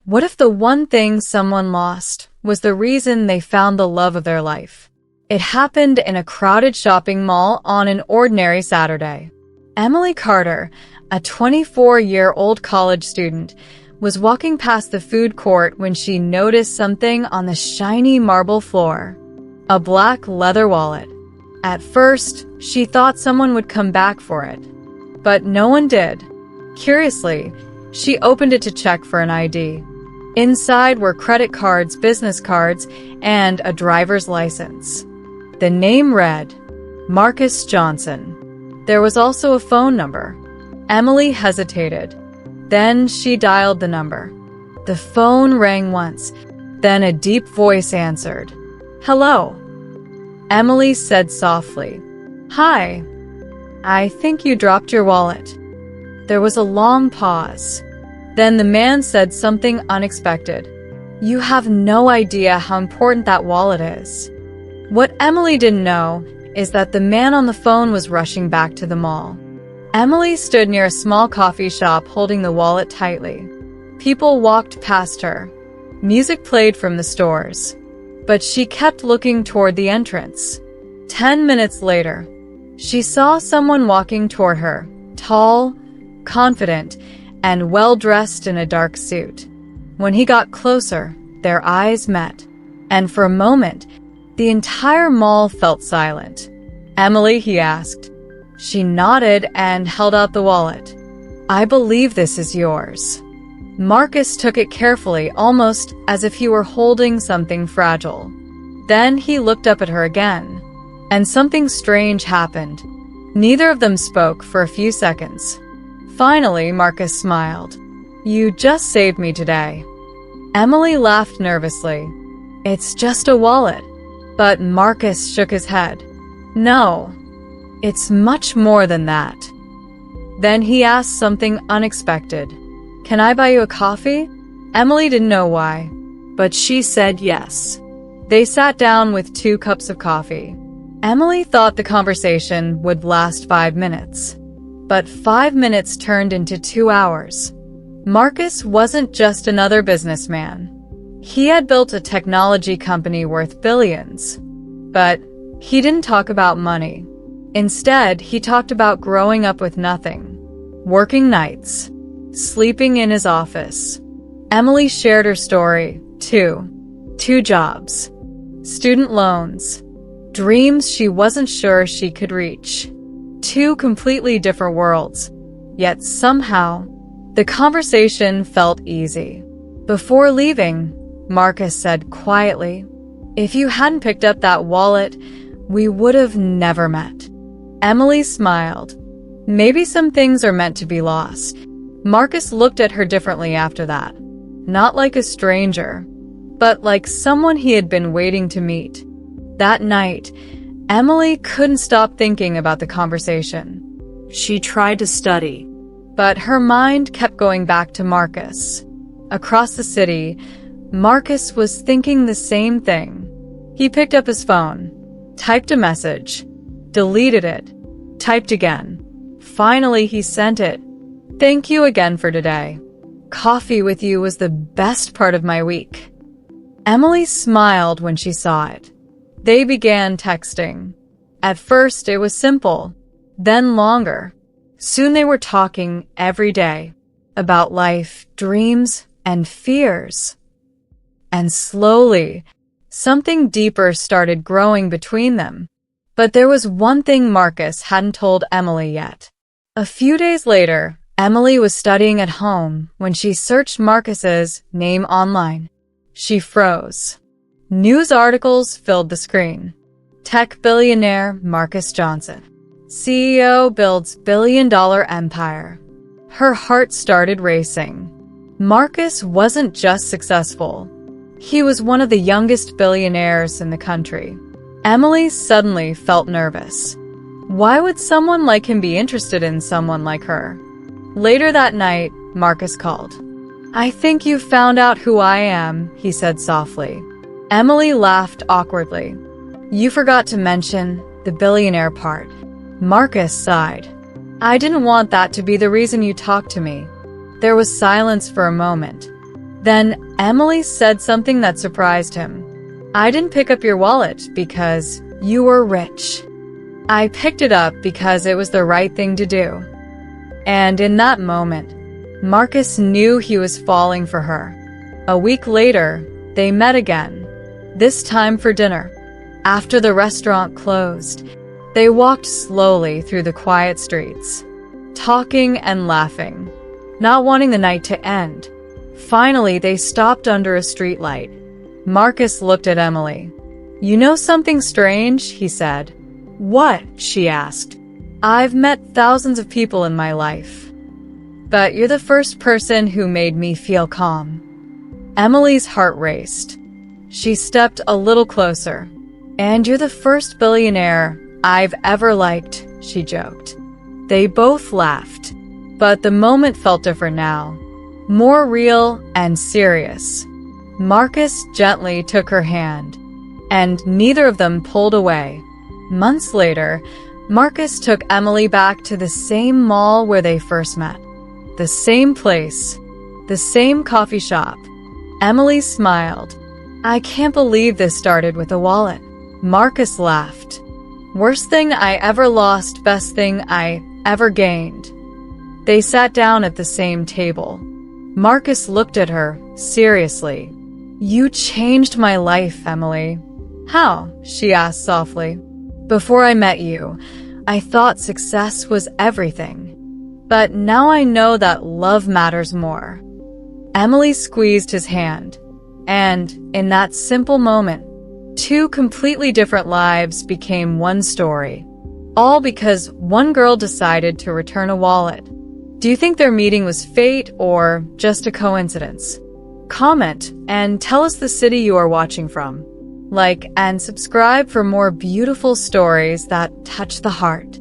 What if the one thing someone lost was the reason they found the love of their life? It happened in a crowded shopping mall on an ordinary Saturday. Emily Carter, a 24-year-old college student, was walking past the food court when she noticed something on the shiny marble floor. A black leather wallet. At first, she thought someone would come back for it. But no one did. Curiously, she opened it to check for an ID. Inside were credit cards, business cards, and a driver's license. The name read, Marcus Johnson. There was also a phone number. Emily hesitated. Then she dialed the number. The phone rang once. Then a deep voice answered. Hello. Emily said softly. Hi. I think you dropped your wallet. There was a long pause. Then the man said something unexpected. You have no idea how important that wallet is. What Emily didn't know is that the man on the phone was rushing back to the mall. Emily stood near a small coffee shop holding the wallet tightly. People walked past her. Music played from the stores. But she kept looking toward the entrance. 10 minutes later, she saw someone walking toward her, tall, confident, and well-dressed in a dark suit. When he got closer, their eyes met, and for a moment, the entire mall felt silent. Emily, he asked. She nodded and held out the wallet. I believe this is yours. Marcus took it carefully, almost as if he were holding something fragile. Then he looked up at her again, and something strange happened. Neither of them spoke for a few seconds. Finally, Marcus smiled. You just saved me today. Emily laughed nervously. It's just a wallet. But Marcus shook his head. No, it's much more than that. Then he asked something unexpected. Can I buy you a coffee? Emily didn't know why, but she said yes. They sat down with 2 cups of coffee. Emily thought the conversation would last 5 minutes. But 5 minutes turned into 2 hours. Marcus wasn't just another businessman. He had built a technology company worth billions. But he didn't talk about money. Instead, he talked about growing up with nothing, working nights, sleeping in his office. Emily shared her story, too. 2 jobs, student loans, dreams she wasn't sure she could reach. 2 completely different worlds. Yet somehow, the conversation felt easy. Before leaving, Marcus said quietly, If you hadn't picked up that wallet, we would have never met. Emily smiled. Maybe some things are meant to be lost. Marcus looked at her differently after that. Not like a stranger, but like someone he had been waiting to meet. That night, Emily couldn't stop thinking about the conversation. She tried to study, but her mind kept going back to Marcus. Across the city, Marcus was thinking the same thing. He picked up his phone, typed a message, deleted it, typed again. Finally, he sent it. Thank you again for today. Coffee with you was the best part of my week. Emily smiled when she saw it. They began texting. At first, it was simple, then longer. Soon they were talking every day about life, dreams, and fears. And slowly, something deeper started growing between them. But there was one thing Marcus hadn't told Emily yet. A few days later, Emily was studying at home when she searched Marcus's name online. She froze. News articles filled the screen. Tech billionaire Marcus Johnson. CEO builds billion-dollar empire. Her heart started racing. Marcus wasn't just successful. He was one of the youngest billionaires in the country. Emily suddenly felt nervous. Why would someone like him be interested in someone like her? Later that night, Marcus called. I think you found out who I am, he said softly. Emily laughed awkwardly. You forgot to mention the billionaire part. Marcus sighed. I didn't want that to be the reason you talked to me. There was silence for a moment. Then Emily said something that surprised him. "I didn't pick up your wallet because you were rich. I picked it up because it was the right thing to do." And in that moment, Marcus knew he was falling for her. A week later, they met again, this time for dinner. After the restaurant closed, they walked slowly through the quiet streets, talking and laughing, not wanting the night to end. Finally, they stopped under a streetlight. Marcus looked at Emily. "You know something strange?" he said. "What?" she asked. "I've met thousands of people in my life, but you're the first person who made me feel calm." Emily's heart raced. She stepped a little closer. "And you're the first billionaire I've ever liked," she joked. They both laughed, but the moment felt different now, more real and serious. Marcus gently took her hand, and neither of them pulled away. Months later, Marcus took Emily back to the same mall where they first met. The same place, the same coffee shop. Emily smiled. "I can't believe this started with a wallet." Marcus laughed. "Worst thing I ever lost, best thing I ever gained." They sat down at the same table. Marcus looked at her, seriously. "You changed my life, Emily." "How?" she asked softly. "Before I met you, I thought success was everything. But now I know that love matters more." Emily squeezed his hand, and in that simple moment, two completely different lives became one story. All because one girl decided to return a wallet. Do you think their meeting was fate or just a coincidence? Comment and tell us the city you are watching from. Like and subscribe for more beautiful stories that touch the heart.